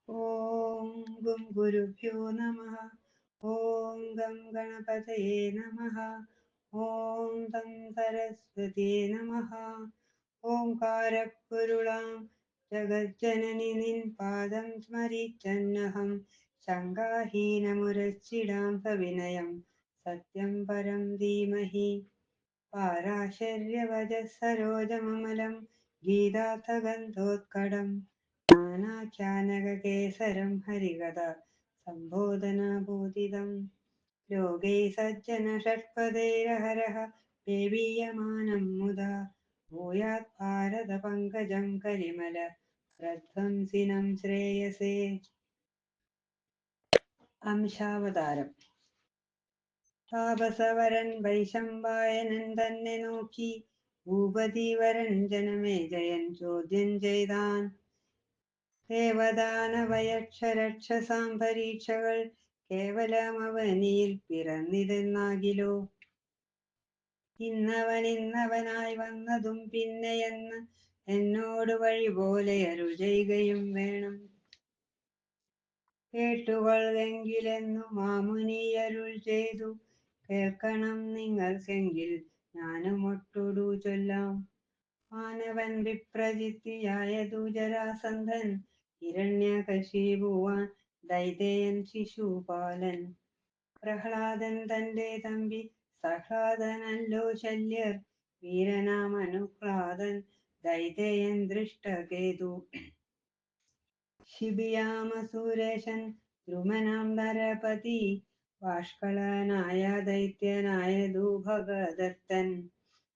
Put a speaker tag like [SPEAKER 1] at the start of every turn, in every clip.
[SPEAKER 1] ഓം gum ഗുരുഭ്യോ നമഃ. ഓം gum ഗണപതയേ നമഃ. ഓം തം സരസ്വതിയേ നമഃ. ഓംകാരക്കുരുളാം ജഗജ്ജനനി നിൻ പാദം സ്മരിച്ചന്നഹം ശങ്കാഹീനമുരച്ചിടാം സവിനയം സത്യം പരം ധീമഹി. പാരാശര്യവചഃസരോജമമലം ഗീതാർത്ഥഗന്ധോത്കടം നാനാഖ്യാനകേസരം ഹരികഥ സംബോധനാബോധിതം ലോകൈ സജ്ജന ഷട്പദൈരഹരഃ പേവീയമാനം മുദാ ഭൂയാത് ഭാരത പങ്കജം കരിമല പ്രധ്വംസിനം ശ്രേയസേ. അംശാവതാരം. താപസവരൻ വൈശമ്പായനൻ തന്നെ നോക്കി ഭൂപതിവരൻ ജനമേജയൻ ചോദ്യം ചെയ്താൻ. ദേവദാനവയക്ഷരക്ഷസാം പരീക്ഷകൾ കേവലമവനിയിൽ പിറന്നിതെന്നാകിലോ. ഇന്നവനായി വന്നതും പിന്നെയെന്ന് എന്നോട് വഴി പോലെ അരുൾ ചെയ്യുകയും വേണം. കേട്ടുകൊള്ളുകിലെന്നു മാമുനി അരുൾ ചെയ്തു. കേൾക്കണം നിങ്ങൾക്കെങ്കിൽ ഞാനുമൊട്ടൊടു ചൊല്ലാം. മാനവൻ വിപ്രജിത്തിയായതു ജരാസന്ധൻ ഹിരണ്യകശിപുവാൻ ദൈതേയൻ ശിശുപാലൻ. പ്രഹ്ലാദൻ തന്റെ തമ്പി സഹ്ലാദനല്ലോ ശല്യർ വീരനാമനുഹ്ലാദൻ ദൈതേയൻ ദൃഷ്ടകേതു. ശിബിയാമസൂരേശൻ ദ്രുമനാം നരപതി ബാഷ്കളനായ ദൈത്യനായതു ഭഗദത്തൻ.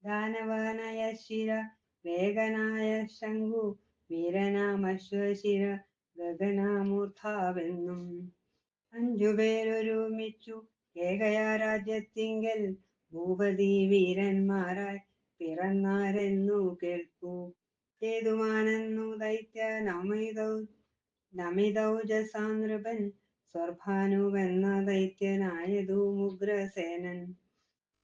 [SPEAKER 1] ദാനവനായ ശിര വേഗനായ ശംഖു വീരനാമശ്വശിര ഗഗനാമൂർധാവെന്നും. അഞ്ചുപേരൊരുമിച്ചു ഏകയാ രാജ്യത്തിങ്കൽ ഭൂപതി വീരന്മാരായി പിറന്നാരെന്നു കേൾക്കൂ. കേതുമാനെന്നു ദൈത്യ നമിതൗജസാ നൃപൻ സ്വർഭാനുവെന്ന ദൈത്യനായതു മുഗ്രസേനൻ.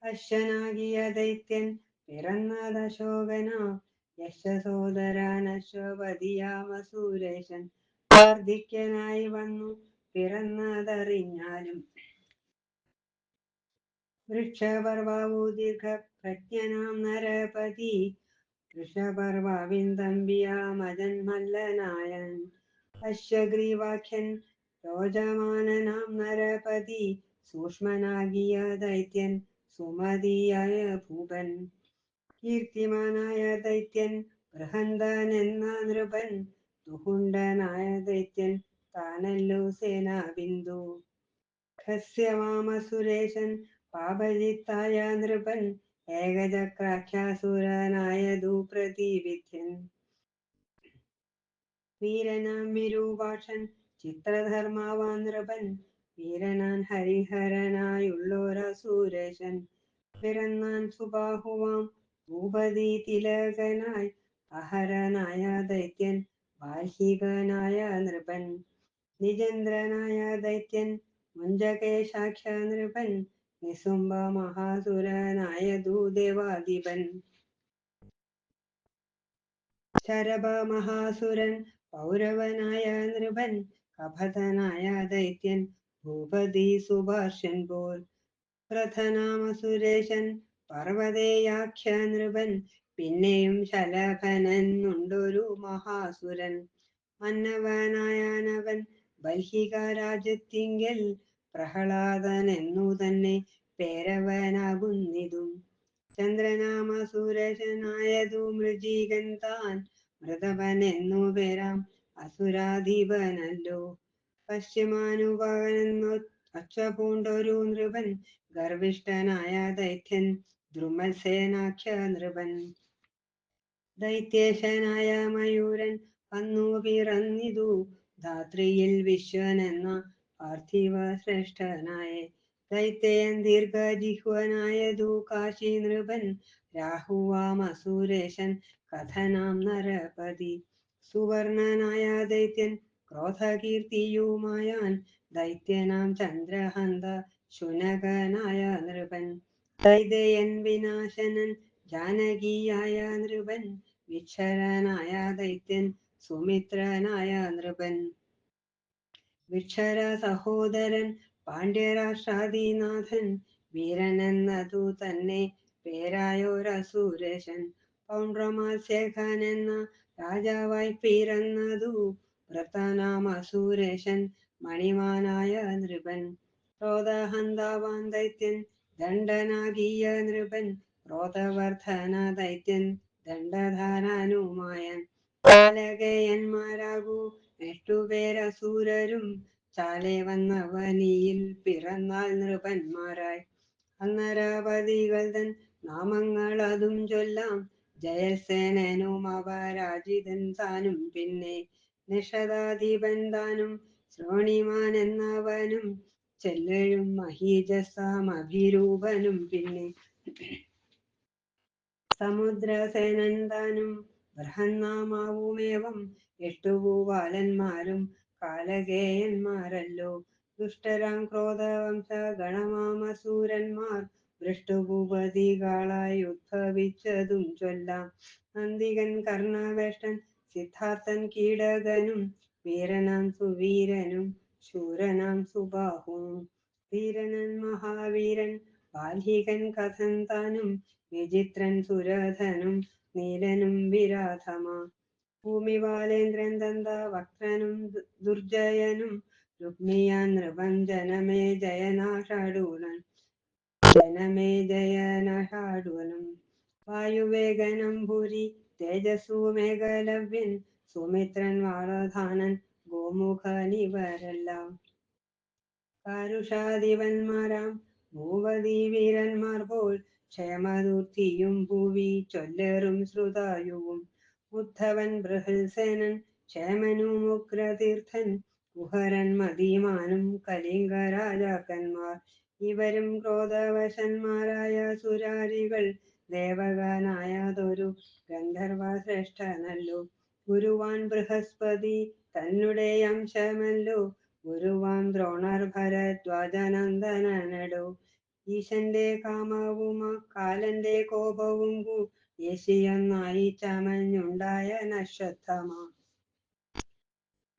[SPEAKER 1] അശ്വനാകിയ ദൈത്യൻ പിറന്നതശോകനാ യശസോദരനശ്വപതിയാമസൂരേശൻ വാർദ്ധക്യനായി വന്നു പിറന്നതറിഞ്ഞാലും. വൃക്ഷപർവാവു ദീർഘപ്രജ്ഞനാം നരപതി വൃഷപർവാവിൻ തമ്പിയാമജൻ മല്ലനായൻ. അശ്വഗ്രീവാഖ്യൻ രോചമാനനാം നരപതി സൂക്ഷ്മനാകിയ ദൈത്യൻ സുമതിയായ ഭൂപൻ. കീർത്തിമാനായ ദൈത്യൻ ബൃഹന്തനെന്ന നൃപൻ ദുഹുണ്ടനായ ദൈത്യൻ താനല്ലോ സേനാബിന്ദു. ഖസ്യവാമസുരേശൻ പാപജിത്തായ നൃപൻ ഏകചക്രാഖ്യാസുരനായതു പ്രതിവിധ്യൻ. വീരനാം വിരൂപാക്ഷൻ ചിത്രധർമാവാൻ നൃപൻ വീരനാൻ ഹരിഹരനായുള്ളൊരസൂരേശൻ. പിറന്നാൻ സുബാഹുവാം ഭൂപതി തിലകനായി അഹരനായ ദൈത്യൻ ബാൽഹികനായ നൃപൻ. നിജേന്ദ്രനായ ദൈത്യൻ മുഞ്ചകേശാഖ്യ നൃപൻ നിസുംബ മഹാസുരനായതു ദേവാധിപൻ. ശരഭമഹാസുരൻ പൗരവനായ നൃപൻ കപഥനായ ദൈത്യൻ ഭൂപതി സുഭാർഷ്യൻ പോൽ. പ്രഥനാമസുരേശൻ പർവതേയാഖ്യ നൃപൻ പിന്നെയും ശലഭനെന്നുണ്ടൊരു മഹാസുരൻ. മന്നവനായനവൻ ബൽഹിക രാജ്യത്തിങ്കൽ പ്രഹ്ലാദനെന്നു തന്നെ പേരവനാകുന്നിതും. ചന്ദ്രനാമസുരേശനായതു മൃജികൻ താൻ മൃതപനെന്നു പേരാം അസുരാധിപനല്ലോ. പശ്യമാനുപകനെന്നു അച്ഛപൂണ്ടൊരു നൃപൻ ഗർവിഷ്ഠനായ ദൈത്യൻ ദ്രുമസേനാഖ്യ നൃപൻ. ദൈത്യേശനായ മയൂരൻ വന്നു പിറന്നിതു ധാത്രിയിൽ വിശ്വനെന്ന പാർത്ഥിവ ശ്രേഷ്ഠനായ. ദൈത്യൻ ദീർഘജിഹ്വനായതു കാശി നൃപൻ രാഹുവാമസൂരേശൻ കഥനാം നരപതി. സുവർണനായ ദൈത്യൻ ക്രോധകീർത്തിയുമായാൻ ദൈത്യനാം ചന്ദ്രഹന്ത ശുനകനായ നൃപൻ. ദൈതേയൻ വിനാശനൻ ജാനകിയായ നൃപൻ വിക്ഷരനായ ദൈത്യൻ സുമിത്രനായ നൃപൻ. വിക്ഷര സഹോദരൻ പാണ്ഡ്യരാഷ്ട്രാദിനാഥൻ വീരനെന്നതു തന്നെ പേരായൊരസൂരശൻ പൗണ്ഡ്രമാത്സ്യഖൻ എന്ന രാജാവായി പിറന്നതു വൃത്തനാമസൂരശൻ മണിമാനായ നൃപൻ ക്രോധഹന്താവാൻ ദൈത്യൻ ദണ്ഡനാകിയ നൃപൻ ക്രോധവർദ്ധന ദൈത്യൻ ദണ്ഡധാരാനുമായൻ കാലകേയന്മാരാകൂ 8 പേരസൂരരും ചാലെ വന്നവനിയിൽ പിറന്നാൽ നൃപന്മാരായി അന്നരാപതികൾ തൻ നാമങ്ങളതും ചൊല്ലാം ജയസേനനും അപരാജിതൻ താനും പിന്നെ നിഷദാധിപൻ താനും ശ്രോണിമാൻ എന്നവനും ചെല്ലഴും മഹീജസാമഭിരൂപനും പിന്നെ സമുദ്രസേനൻ താനും ബൃഹന്നാമാവുമേവം 8 ഭൂപാലന്മാരും കാലകേയന്മാരല്ലോ ദുഷ്ടരാം ക്രോധവംശ ഗണമാമസൂരന്മാർ ഭൃഷ്ടുഭൂപതികളായി ഉദ്ഭവിച്ചതും ചൊല്ലാം നന്ദികൻ കർണവേഷ്ടൻ സിദ്ധാർത്ഥൻ കീടകനും വീരനാം സുവീരനും ശൂരനാം സുബാഹുവും ധീരനൻ മഹാവീരൻ ബാൽഹികൻ കഥൻ താനും വിചിത്രൻ സുരധനും നീലനും വിരാധമാ ഭൂമിപാലേന്ദ്രൻ ദന്തവക്ത്രനും ദുർജയനും രുക്മിയാൻ നൃപം ജനമേജയനാഷാഢൂലം വായുവേഗനം ഭൂരി തേജസ്സുമേകലവ്യൻ സുമിത്രൻ വാളധാനൻ ഗോമുഖനിവരെല്ലാം കാരുഷാധിപന്മാരാം ഭൂപതി വീരന്മാർ പോൽ ക്ഷേമദൂർത്തിയും ഭൂവി ചൊല്ലേറും ശ്രുതായുവും ഉദ്ധവൻ ബൃഹൽസേനൻ ക്ഷേമനും ഉഗ്രതീർത്ഥൻ കുഹരൻ മതിമാനും കലിംഗ രാജാക്കന്മാർ ഇവരും ക്രോധവശന്മാരായ സുരാരികൾ ദേവകനായതൊരു ഗന്ധർവ ശ്രേഷ്ഠനല്ലോ ഗുരുവാൻ ബൃഹസ്പതി തന്നെ അംശമല്ലോ ഗുരുവാൻ ദ്രോണർ ഭരദ്വാജനന്ദനനടോ ഈശന്റെ കാമവും കാലന്റെ കോപവും യേശിയൊന്നായി ചമഞ്ഞുണ്ടായ നശ്വത്ഥമാ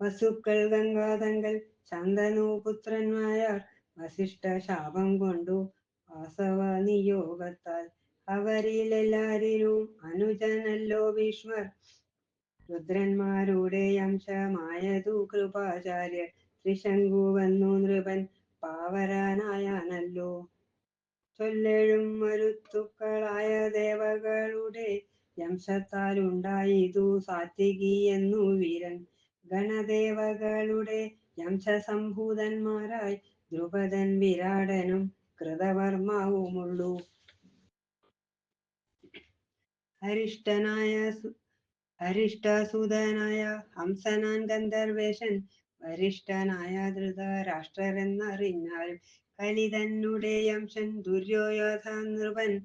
[SPEAKER 1] വസുക്കൾ ഗംഗാതങ്കൽ ശന്തനു പുത്രന്മാരാർ വസിഷ്ഠ ശാപം കൊണ്ടു വാസവ നിയോഗത്താൽ അവരിലെല്ലാരിലും അനുജനല്ലോ ഭീഷ്മർ രുദ്രന്മാരുടെ അംശമായതു കൃപാചാര്യർ ത്രിശങ്കു വന്നു നൃപൻ പാവരനായാനല്ലോ ചൊല്ലേഴും മരുത്തുക്കളായ ദേവകളുടെ യംശത്താലുണ്ടായിതു സാത്വികി എന്നു വീരൻ ഗണദേവകളുടെ യംശസംഭൂതന്മാരായി ദ്രുപദൻ വിരാടനും കൃതവർമാവുമുള്ളൂ അരിഷ്ടസുതനായ ഹംസനാൻ ഗന്ധർവേശൻ വരിഷ്ഠനായ ധൃതരാഷ്ട്രരെന്നറിഞ്ഞാൽ കലിതന്നുടെ അംശൻ ദുര്യോധ നൃപൻ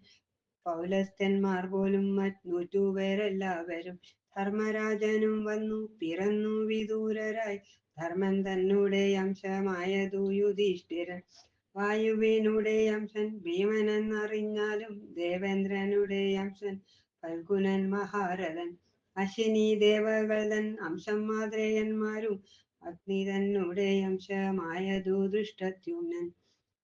[SPEAKER 1] പൗലസ്ത്യന്മാർ പോലും 100 പേരെല്ലാവരും ധർമ്മരാജനും വന്നു പിറന്നു വിദൂരരായി ധർമ്മൻ തന്നെ അംശമായതു യുധിഷ്ഠിരൻ വായുവിനുടെ അംശൻ ഭീമനെന്നറിഞ്ഞാലും ദേവേന്ദ്രനുടെ അംശൻ ഫൽഗുനൻ മഹാരഥൻ അശ്വിനി ദേവകൾ തൻ അംശം മാതൃയന്മാരും അഗ്നി തന്നെ അംശമായതു ദൃഷ്ടദ്യുമ്നൻ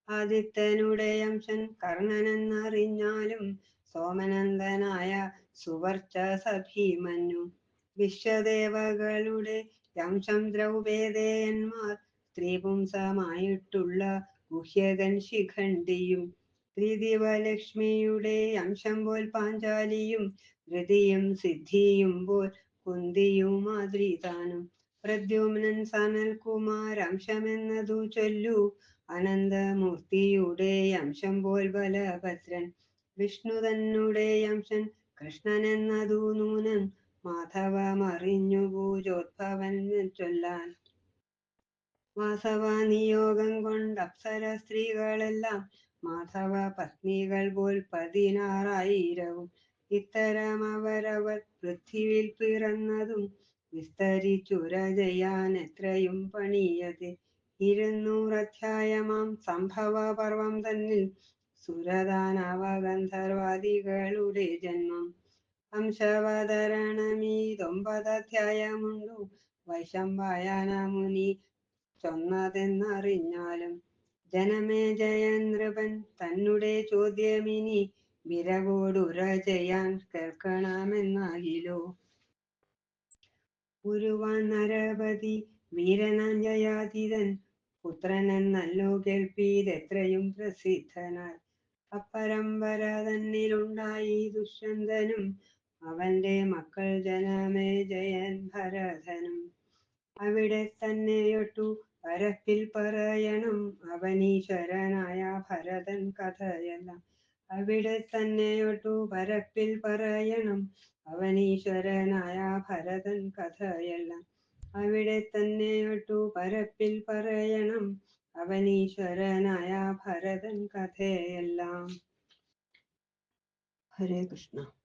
[SPEAKER 1] ആദിത്യനുടെ അംശൻ കർണനെന്നറിഞ്ഞാലും സോമനന്ദനായ സുവർച്ചസ ഭീമന്നു വിശ്വദേവകളുടെ അംശം ദ്രൗപദേയന്മാർ സ്ത്രീപുംസമായിട്ടുള്ള ഗുഹ്യകൻ ശിഖണ്ഡിയും ത്രിദിവലക്ഷ്മിയുടെ അംശം പോൽ പാഞ്ചാലിയും ധൃതിയും സിദ്ധിയും പോൽ കുന്തിയും മാതൃതാനും പ്രദ്യുമ്നൻ സനൽകുമാരംശമെന്നതു ചൊല്ലു അനന്തമൂർത്തിയുടെ അംശം പോൽ ബലഭദ്രൻ വിഷ്ണു തന്നെ അംശൻ കൃഷ്ണനെന്നതു നൂനൻ മാധവമറിഞ്ഞു പൂജോദ്ഭവൻ ചൊല്ലാൻ വാസവ നിയോഗം കൊണ്ടപ്സര സ്ത്രീകളെല്ലാം മാധവ പത്നികൾ പോൽ 16,000 ഇത്തരം അവരവർ പൃഥ്വിയിൽ പിറന്നതും വിസ്തരിച്ചുര ചെയ്യാൻ എത്രയും പണിയത് 200 അധ്യായമാം സംഭവ പർവം തന്നിൽ സുരദാനവ ഗന്ധർവാദികളുടെ ജന്മം ഹംസവതരണമീ 9 അധ്യായമുണ്ടു വൈശമ്പായന മുനി ചൊന്നതെന്നറിഞ്ഞാലും ജനമേജയൻ നൃപൻ തന്നെ ചോദ്യമിനി വിരവോടുര ചെയ്യാൻ കേൾക്കണമെന്നാകിലോ. ഉരുവാൻ നരപതി വീരനാം ജയാതിതൻ പുത്രനെന്നല്ലോ കേൾപ്പീതെത്രയും പ്രസിദ്ധനാൽ. അപ്പരമ്പര തന്നിലുണ്ടായി ദുഷ്യന്തനും അവന്റെ മക്കൾ ജനമേജയൻ ഭരതനും. അവിടെ തന്നെയൊട്ടു പരപ്പിൽ പറയണം അവനീശ്വരനായ ഭരതൻ കഥയെല്ലാം. അവിടെ തന്നെയൊട്ടു പരപ്പിൽ പറയണം അവനീശ്വരനായ ഭരതൻ കഥയെല്ലാം. അവിടെ തന്നെയൊട്ടു പരപ്പിൽ പറയണം അവനീശ്വരനായ ഭരതൻ കഥയെല്ലാം. ഹരേ കൃഷ്ണ.